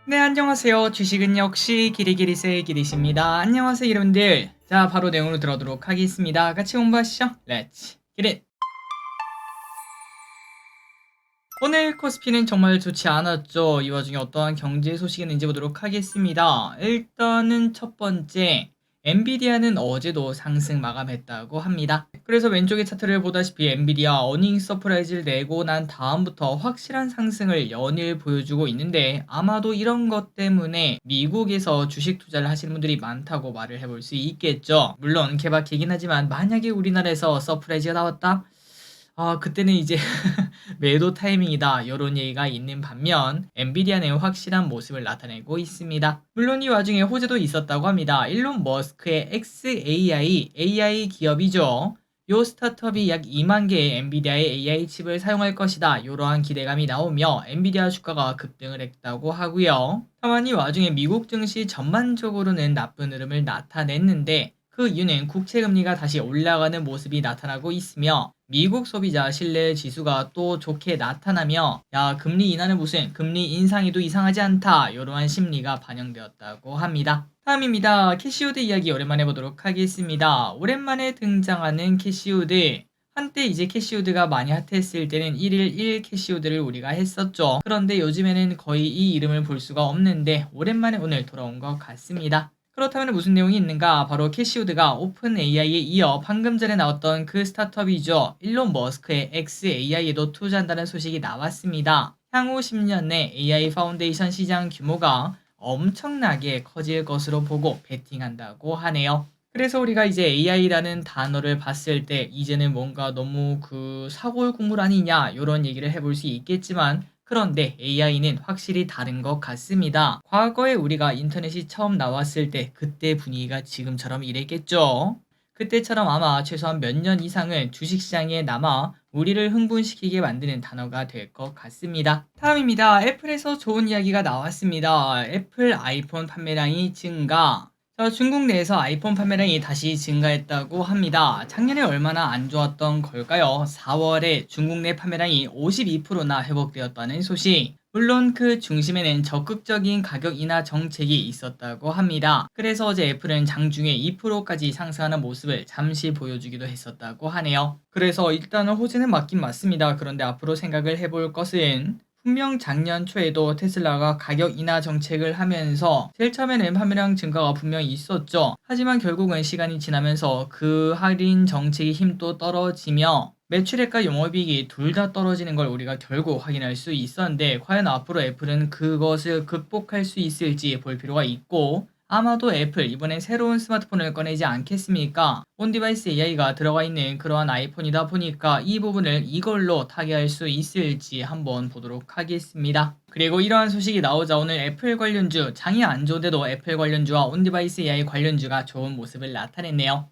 네, 안녕하세요. 주식은 역시 기리기리스의 기리십니다. 안녕하세요, 여러분들. 자, 바로 내용으로 들어가도록 하겠습니다. 같이 공부하시죠. 렛츠 기릿. 오늘 코스피는 정말 좋지 않았죠. 이 와중에 어떠한 경제 소식이 있는지 보도록 하겠습니다. 일단은 첫 번째, 엔비디아는 어제도 상승 마감했다고 합니다. 그래서 왼쪽의 차트를 보다시피 엔비디아 어닝 서프라이즈를 내고 난 다음부터 확실한 상승을 연일 보여주고 있는데, 아마도 이런 것 때문에 미국에서 주식 투자를 하시는 분들이 많다고 말을 해볼 수 있겠죠. 물론 개박이긴 하지만 만약에 우리나라에서 서프라이즈가 나왔다? 그때는 이제 매도 타이밍이다, 요런 얘기가 있는 반면 엔비디아는 확실한 모습을 나타내고 있습니다. 물론 이 와중에 호재도 있었다고 합니다. 일론 머스크의 AI 기업이죠. 요 스타트업이 약 2만 개의 엔비디아의 AI 칩을 사용할 것이다, 이러한 기대감이 나오며 엔비디아 주가가 급등을 했다고 하고요. 다만 이 와중에 미국 증시 전반적으로는 나쁜 흐름을 나타냈는데, 그 이유는 국채금리가 다시 올라가는 모습이 나타나고 있으며 미국 소비자 신뢰 지수가 또 좋게 나타나며, 야, 금리 인하는 무슨, 금리 인상에도 이상하지 않다, 이러한 심리가 반영되었다고 합니다. 다음입니다. 캐시우드 이야기 오랜만에 보도록 하겠습니다. 오랜만에 등장하는 캐시우드. 한때 이제 캐시우드가 많이 핫했을 때는 1일 1 캐시우드를 우리가 했었죠. 그런데 요즘에는 거의 이 이름을 볼 수가 없는데 오랜만에 오늘 돌아온 것 같습니다. 그렇다면 무슨 내용이 있는가? 바로 캐시우드가 오픈 AI에 이어 방금 전에 나왔던 그 스타트업이죠. 일론 머스크의 xAI에도 투자한다는 소식이 나왔습니다. 향후 10년 내 AI 파운데이션 시장 규모가 엄청나게 커질 것으로 보고 베팅한다고 하네요. 그래서 우리가 이제 AI라는 단어를 봤을 때 이제는 뭔가 너무 사골 국물 아니냐, 이런 얘기를 해볼 수 있겠지만, 그런데 AI는 확실히 다른 것 같습니다. 과거에 우리가 인터넷이 처음 나왔을 때 그때 분위기가 지금처럼 이랬겠죠. 그때처럼 아마 최소한 몇 년 이상은 주식시장에 남아 우리를 흥분시키게 만드는 단어가 될 것 같습니다. 다음입니다. 애플에서 좋은 이야기가 나왔습니다. 애플 아이폰 판매량이 증가. 중국 내에서 아이폰 판매량이 다시 증가했다고 합니다. 작년에 얼마나 안 좋았던 걸까요? 4월에 중국 내 판매량이 52%나 회복되었다는 소식. 물론 그 중심에는 적극적인 가격 인하 정책이 있었다고 합니다. 그래서 어제 애플은 장중에 2%까지 상승하는 모습을 잠시 보여주기도 했었다고 하네요. 그래서 일단은 호재는 맞긴 맞습니다. 그런데 앞으로 생각을 해볼 것은, 분명 작년 초에도 테슬라가 가격 인하 정책을 하면서 제일 처음에는 판매량 증가가 분명히 있었죠. 하지만 결국은 시간이 지나면서 그 할인 정책의 힘도 떨어지며 매출액과 영업이익이 둘 다 떨어지는 걸 우리가 결국 확인할 수 있었는데, 과연 앞으로 애플은 그것을 극복할 수 있을지 볼 필요가 있고, 아마도 애플 이번에 새로운 스마트폰을 꺼내지 않겠습니까? 온디바이스 AI가 들어가 있는 그러한 아이폰이다 보니까 이 부분을 이걸로 타개할 수 있을지 한번 보도록 하겠습니다. 그리고 이러한 소식이 나오자 오늘 애플 관련주, 장이 안 좋은데도 애플 관련주와 온디바이스 AI 관련주가 좋은 모습을 나타냈네요.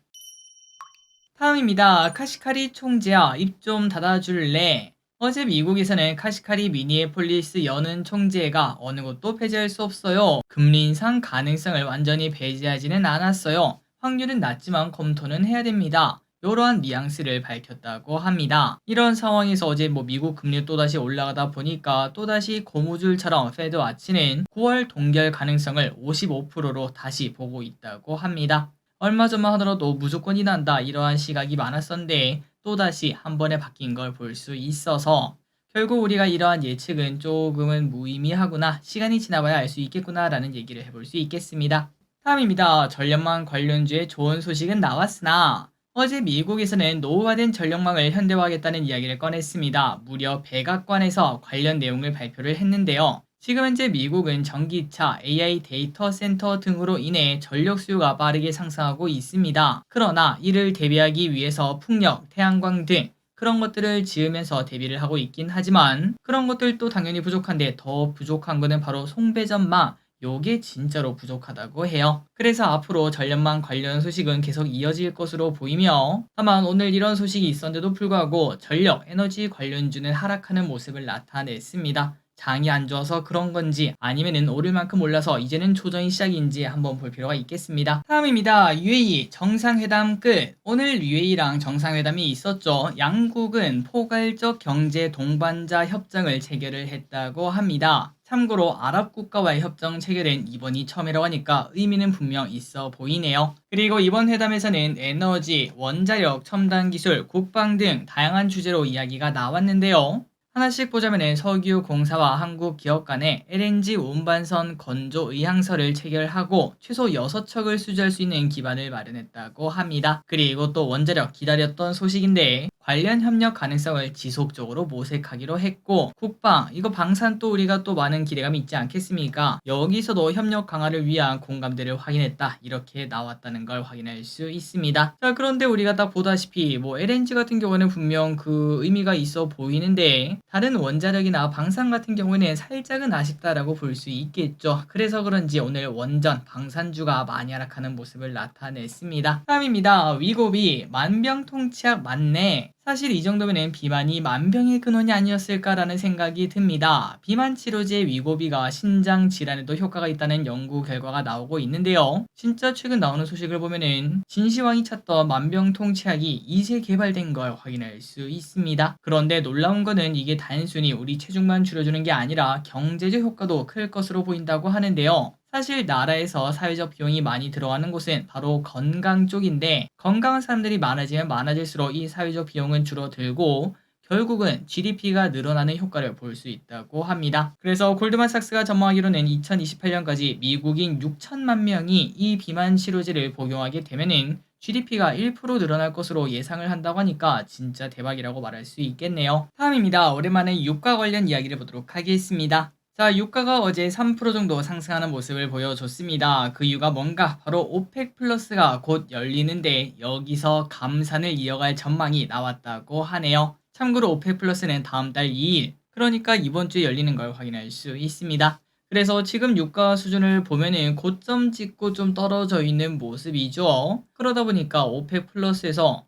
다음입니다. 카시카리 총재야, 입 좀 닫아줄래? 어제 미국에서는 카시카리 미니애폴리스 여는 총재가 어느 곳도 배제할 수 없어요. 금리 인상 가능성을 완전히 배제하지는 않았어요. 확률은 낮지만 검토는 해야 됩니다. 이러한 뉘앙스를 밝혔다고 합니다. 이런 상황에서 어제 미국 금리 또다시 올라가다 보니까 또다시 고무줄처럼 페드 와치는 9월 동결 가능성을 55%로 다시 보고 있다고 합니다. 얼마 전만 하더라도 무조건이 난다, 이러한 시각이 많았었는데 또다시 한 번에 바뀐 걸 볼 수 있어서 결국 우리가 이러한 예측은 조금은 무의미하구나, 시간이 지나봐야 알 수 있겠구나 라는 얘기를 해볼 수 있겠습니다. 다음입니다. 전력망 관련주의 좋은 소식은 나왔으나 어제 미국에서는 노후화된 전력망을 현대화하겠다는 이야기를 꺼냈습니다. 무려 백악관에서 관련 내용을 발표를 했는데요. 지금 현재 미국은 전기차, AI 데이터 센터 등으로 인해 전력 수요가 빠르게 상승하고 있습니다. 그러나 이를 대비하기 위해서 풍력, 태양광 등 그런 것들을 지으면서 대비를 하고 있긴 하지만, 그런 것들도 당연히 부족한데 더 부족한 거는 바로 송배전망, 요게 진짜로 부족하다고 해요. 그래서 앞으로 전력망 관련 소식은 계속 이어질 것으로 보이며, 다만 오늘 이런 소식이 있었는데도 불구하고 전력, 에너지 관련주는 하락하는 모습을 나타냈습니다. 장이 안 좋아서 그런 건지 아니면은 오를 만큼 올라서 이제는 조정이 시작인지 한번 볼 필요가 있겠습니다. 다음입니다. UAE 정상회담 끝. 오늘 UAE랑 정상회담이 있었죠. 양국은 포괄적 경제 동반자 협정을 체결을 했다고 합니다. 참고로 아랍 국가와의 협정 체결은 이번이 처음이라고 하니까 의미는 분명 있어 보이네요. 그리고 이번 회담에서는 에너지, 원자력, 첨단 기술, 국방 등 다양한 주제로 이야기가 나왔는데요. 하나씩 보자면 석유 공사와 한국 기업 간에 LNG 운반선 건조 의향서를 체결하고 최소 6척을 수주할 수 있는 기반을 마련했다고 합니다. 그리고 또 원자력 기다렸던 소식인데 관련 협력 가능성을 지속적으로 모색하기로 했고, 국방, 이거 방산 또 우리가 또 많은 기대감이 있지 않겠습니까? 여기서도 협력 강화를 위한 공감대를 확인했다, 이렇게 나왔다는 걸 확인할 수 있습니다. 자, 그런데 우리가 딱 보다시피 LNG 같은 경우는 분명 그 의미가 있어 보이는데 다른 원자력이나 방산 같은 경우에는 살짝은 아쉽다라고 볼 수 있겠죠. 그래서 그런지 오늘 원전, 방산주가 많이 하락하는 모습을 나타냈습니다. 다음입니다. 위고비 만병통치약 맞네. 사실 이 정도면 비만이 만병의 근원이 아니었을까라는 생각이 듭니다. 비만 치료제 위고비가 신장 질환에도 효과가 있다는 연구 결과가 나오고 있는데요. 진짜 최근 나오는 소식을 보면은 진시황이 찾던 만병통치약이 이제 개발된 걸 확인할 수 있습니다. 그런데 놀라운 거는 이게 단순히 우리 체중만 줄여주는 게 아니라 경제적 효과도 클 것으로 보인다고 하는데요. 사실 나라에서 사회적 비용이 많이 들어가는 곳은 바로 건강 쪽인데, 건강한 사람들이 많아지면 많아질수록 이 사회적 비용은 줄어들고 결국은 GDP가 늘어나는 효과를 볼 수 있다고 합니다. 그래서 골드만삭스가 전망하기로는 2028년까지 미국인 6천만 명이 이 비만 치료제를 복용하게 되면은 GDP가 1% 늘어날 것으로 예상을 한다고 하니까 진짜 대박이라고 말할 수 있겠네요. 다음입니다. 오랜만에 유가 관련 이야기를 보도록 하겠습니다. 자, 유가가 어제 3% 정도 상승하는 모습을 보여줬습니다. 그 이유가 뭔가? 바로 오펙 플러스가 곧 열리는데 여기서 감산을 이어갈 전망이 나왔다고 하네요. 참고로 오펙 플러스는 다음 달 2일, 그러니까 이번 주에 열리는 걸 확인할 수 있습니다. 그래서 지금 유가 수준을 보면은 고점 찍고 좀 떨어져 있는 모습이죠. 그러다 보니까 오펙 플러스에서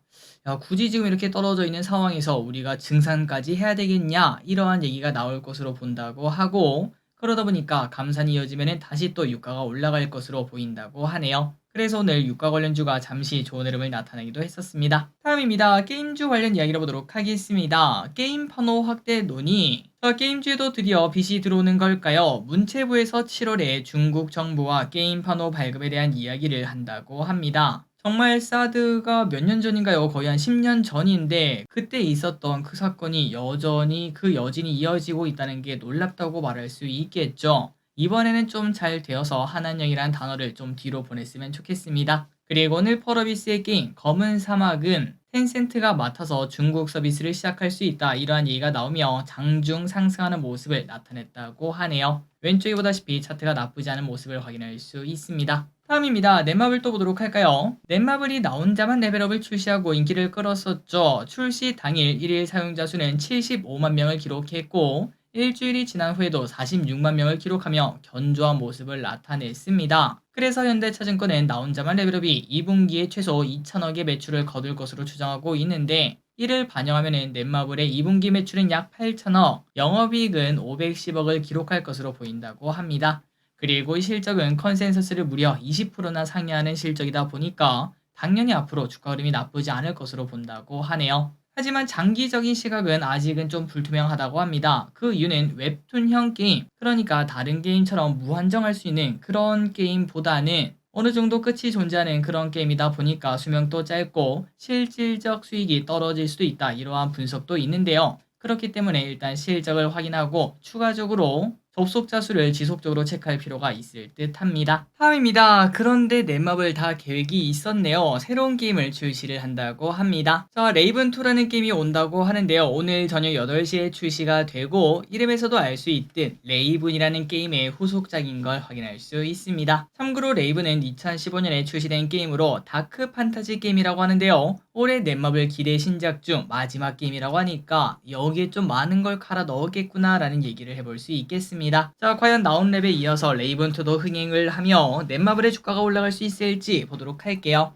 야, 굳이 지금 이렇게 떨어져 있는 상황에서 우리가 증산까지 해야 되겠냐, 이러한 얘기가 나올 것으로 본다고 하고, 그러다 보니까 감산이 이어지면 다시 또 유가가 올라갈 것으로 보인다고 하네요. 그래서 오늘 유가 관련주가 잠시 좋은 흐름을 나타내기도 했었습니다. 다음입니다. 게임주 관련 이야기를 보도록 하겠습니다. 게임 판호 확대 논의. 게임주에도 드디어 빛이 들어오는 걸까요? 문체부에서 7월에 중국 정부와 게임 판호 발급에 대한 이야기를 한다고 합니다. 정말 사드가 몇 년 전인가요? 거의 한 10년 전인데 그때 있었던 그 사건이 여전히 그 여진이 이어지고 있다는 게 놀랍다고 말할 수 있겠죠. 이번에는 좀 잘 되어서 한한령이라는 단어를 좀 뒤로 보냈으면 좋겠습니다. 그리고 오늘 펄어비스의 게임 검은 사막은 텐센트가 맡아서 중국 서비스를 시작할 수 있다, 이러한 얘기가 나오며 장중 상승하는 모습을 나타냈다고 하네요. 왼쪽에 보다시피 차트가 나쁘지 않은 모습을 확인할 수 있습니다. 다음입니다. 넷마블 또 보도록 할까요? 넷마블이 나 혼자만 레벨업을 출시하고 인기를 끌었었죠. 출시 당일 1일 사용자 수는 75만 명을 기록했고 일주일이 지난 후에도 46만 명을 기록하며 견조한 모습을 나타냈습니다. 그래서 현대차증권은 나 혼자만 레벨업이 2분기에 최소 2천억의 매출을 거둘 것으로 추정하고 있는데, 이를 반영하면 넷마블의 2분기 매출은 약 8천억, 영업이익은 510억을 기록할 것으로 보인다고 합니다. 그리고 이 실적은 컨센서스를 무려 20%나 상회하는 실적이다 보니까 당연히 앞으로 주가 흐름이 나쁘지 않을 것으로 본다고 하네요. 하지만 장기적인 시각은 아직은 좀 불투명하다고 합니다. 그 이유는 웹툰형 게임, 그러니까 다른 게임처럼 무한정할 수 있는 그런 게임보다는 어느 정도 끝이 존재하는 그런 게임이다 보니까 수명도 짧고 실질적 수익이 떨어질 수도 있다, 이러한 분석도 있는데요. 그렇기 때문에 일단 실적을 확인하고 추가적으로 접속자 수를 지속적으로 체크할 필요가 있을 듯 합니다. 다음입니다. 그런데 넷마블 다 계획이 있었네요. 새로운 게임을 출시를 한다고 합니다. 자, 레이븐2라는 게임이 온다고 하는데요. 오늘 저녁 8시에 출시가 되고 이름에서도 알 수 있듯 레이븐이라는 게임의 후속작인 걸 확인할 수 있습니다. 참고로 레이븐은 2015년에 출시된 게임으로 다크 판타지 게임이라고 하는데요. 올해 넷마블 기대 신작 중 마지막 게임이라고 하니까 여기에 좀 많은 걸 갈아 넣었겠구나 라는 얘기를 해볼 수 있겠습니다. 자, 과연 나온 랩에 이어서 레이븐2도 흥행을 하며 넷마블의 주가가 올라갈 수 있을지 보도록 할게요.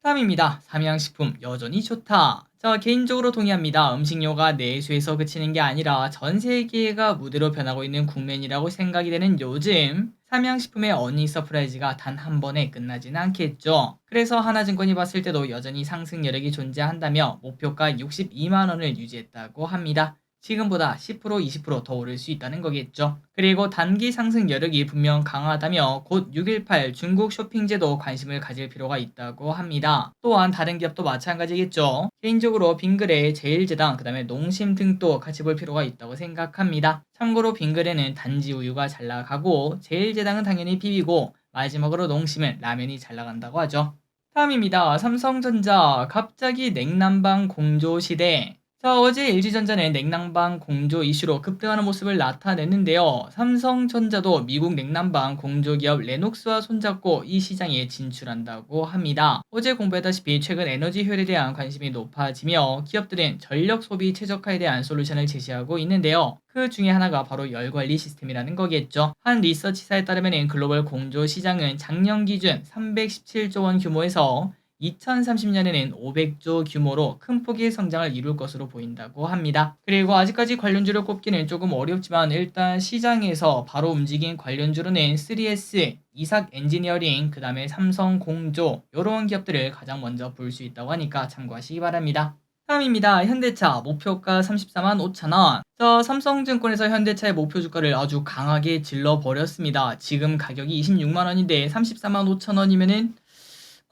다음입니다. 삼양식품 여전히 좋다. 자, 개인적으로 동의합니다. 음식료가 내수에서 그치는 게 아니라 전 세계가 무대로 변하고 있는 국면이라고 생각이 되는 요즘, 삼양식품의 어닝 서프라이즈가 단 한 번에 끝나지는 않겠죠. 그래서 하나증권이 봤을 때도 여전히 상승 여력이 존재한다며 목표가 62만 원을 유지했다고 합니다. 지금보다 10% 20%더 오를 수 있다는 거겠죠. 그리고 단기 상승 여력이 분명 강하다며 곧 618 중국 쇼핑제도 관심을 가질 필요가 있다고 합니다. 또한 다른 기업도 마찬가지겠죠. 개인적으로 빙그레, 제일제당, 그다음에 농심 등도 같이 볼 필요가 있다고 생각합니다. 참고로 빙그레는 단지 우유가 잘 나가고 제일제당은 당연히 비비고 마지막으로 농심은 라면이 잘 나간다고 하죠. 다음입니다. 삼성전자 갑자기 냉난방 공조 시대. 자, 어제 LG전자는 냉난방 공조 이슈로 급등하는 모습을 나타냈는데요. 삼성전자도 미국 냉난방 공조 기업 레녹스와 손잡고 이 시장에 진출한다고 합니다. 어제 공부했다시피 최근 에너지 효율에 대한 관심이 높아지며 기업들은 전력 소비 최적화에 대한 솔루션을 제시하고 있는데요. 그 중에 하나가 바로 열 관리 시스템이라는 거겠죠. 한 리서치사에 따르면 글로벌 공조 시장은 작년 기준 317조 원 규모에서 2030년에는 500조 규모로 큰 폭의 성장을 이룰 것으로 보인다고 합니다. 그리고 아직까지 관련주를 꼽기는 조금 어렵지만 일단 시장에서 바로 움직인 관련주로는 3S, 이삭 엔지니어링, 그 다음에 삼성공조 이런 기업들을 가장 먼저 볼 수 있다고 하니까 참고하시기 바랍니다. 다음입니다. 현대차 목표가 34만 5천원. 삼성증권에서 현대차의 목표 주가를 아주 강하게 질러버렸습니다. 지금 가격이 26만원인데 34만 5천원이면은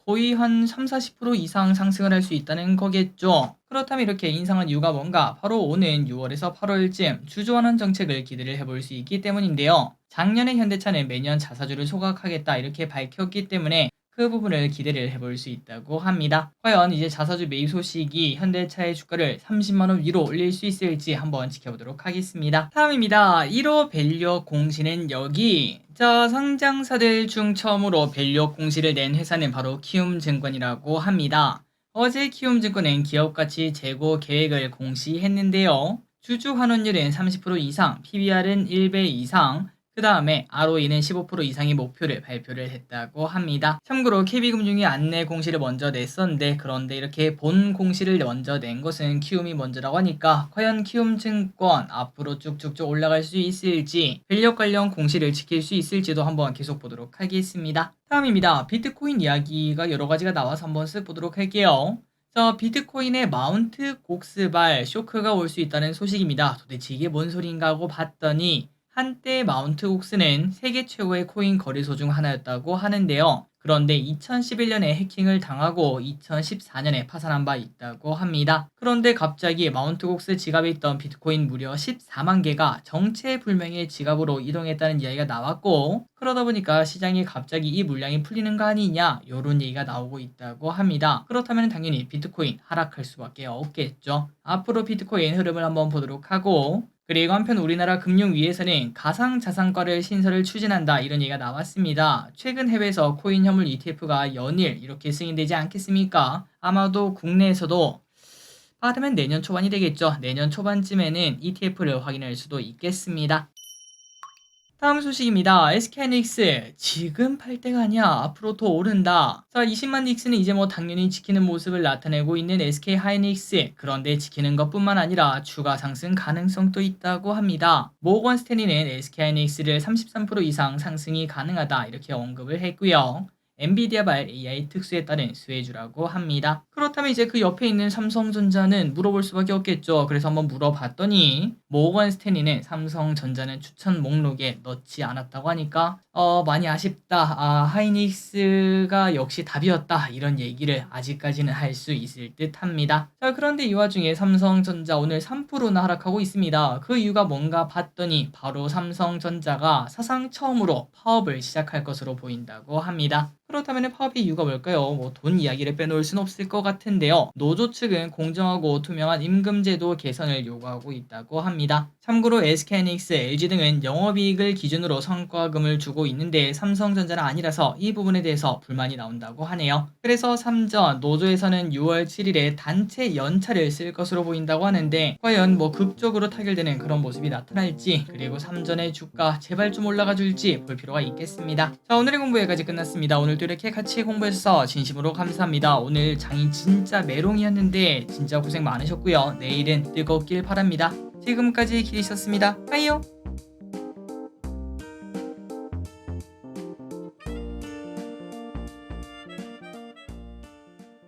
거의 한 30-40% 이상 상승을 할 수 있다는 거겠죠. 그렇다면 이렇게 인상한 이유가 뭔가? 바로 오는 6월에서 8월쯤 주주환원 정책을 기대를 해볼 수 있기 때문인데요. 작년에 현대차는 매년 자사주를 소각하겠다 이렇게 밝혔기 때문에 그 부분을 기대를 해볼 수 있다고 합니다. 과연 이제 자사주 매입 소식이 현대차의 주가를 30만원 위로 올릴 수 있을지 한번 지켜보도록 하겠습니다. 다음입니다. 1호 밸류업 공시는 여기. 상장사들 중 처음으로 밸류업 공시를 낸 회사는 바로 키움증권이라고 합니다. 어제 키움증권은 기업가치 재고 계획을 공시했는데요. 주주 환원율은 30% 이상, PBR은 1배 이상, 그 다음에 ROE는 15% 이상의 목표를 발표를 했다고 합니다. 참고로 KB금융이 안내 공시를 먼저 냈었는데 그런데 이렇게 본 공시를 먼저 낸 것은 키움이 먼저라고 하니까 과연 키움증권 앞으로 쭉쭉쭉 올라갈 수 있을지 밸류업 관련 공시를 지킬 수 있을지도 한번 계속 보도록 하겠습니다. 다음입니다. 비트코인 이야기가 여러 가지가 나와서 한번 쓱 보도록 할게요. 비트코인의 마운트 곡스발 쇼크가 올 수 있다는 소식입니다. 도대체 이게 뭔 소린가 하고 봤더니 한때 마운트 곡스는 세계 최고의 코인 거래소 중 하나였다고 하는데요. 그런데 2011년에 해킹을 당하고 2014년에 파산한 바 있다고 합니다. 그런데 갑자기 마운트 곡스 지갑에 있던 비트코인 무려 14만 개가 정체불명의 지갑으로 이동했다는 이야기가 나왔고 그러다 보니까 시장에 갑자기 이 물량이 풀리는 거 아니냐 이런 얘기가 나오고 있다고 합니다. 그렇다면 당연히 비트코인 하락할 수밖에 없겠죠. 앞으로 비트코인 흐름을 한번 보도록 하고 그리고 한편 우리나라 금융위에서는 가상자산과를 신설을 추진한다 이런 얘기가 나왔습니다. 최근 해외에서 코인 현물 ETF가 연일 이렇게 승인되지 않겠습니까? 아마도 국내에서도 빠르면 내년 초반이 되겠죠. 내년 초반쯤에는 ETF를 확인할 수도 있겠습니다. 다음 소식입니다. SK하이닉스 지금 팔 때가 아니야. 앞으로 더 오른다. 20만 닉스는 이제 뭐 당연히 지키는 모습을 나타내고 있는 SK하이닉스. 그런데 지키는 것뿐만 아니라 추가 상승 가능성도 있다고 합니다. 모건 스탠리는 SK하이닉스를 33% 이상 상승이 가능하다 이렇게 언급을 했고요. 엔비디아발 AI 특수에 따른 수혜주라고 합니다. 그렇다면 이제 그 옆에 있는 삼성전자는 물어볼 수밖에 없겠죠. 그래서 한번 물어봤더니 모건 스탠리는 삼성전자는 추천 목록에 넣지 않았다고 하니까 많이 아쉽다. 하이닉스가 역시 답이었다. 이런 얘기를 아직까지는 할 수 있을 듯 합니다. 그런데 이 와중에 삼성전자 오늘 3%나 하락하고 있습니다. 그 이유가 뭔가 봤더니 바로 삼성전자가 사상 처음으로 파업을 시작할 것으로 보인다고 합니다. 그렇다면 파업의 이유가 뭘까요? 돈 이야기를 빼놓을 순 없을 것 같은데요. 노조 측은 공정하고 투명한 임금제도 개선을 요구하고 있다고 합니다. 참고로 SK하이닉스, LG 등은 영업이익을 기준으로 성과금을 주고 있는데 삼성전자는 아니라서 이 부분에 대해서 불만이 나온다고 하네요. 그래서 삼전 노조에서는 6월 7일에 단체 연차를 쓸 것으로 보인다고 하는데 과연 극적으로 타결되는 그런 모습이 나타날지 그리고 삼전의 주가 제발 좀 올라가 줄지 볼 필요가 있겠습니다. 오늘의 공부 여기까지 끝났습니다. 오늘도 이렇게 같이 공부해주셔서 진심으로 감사합니다. 오늘 장이 진짜 메롱이었는데 진짜 고생 많으셨고요. 내일은 뜨겁길 바랍니다. 지금까지 길이셨습니다. 빠이요.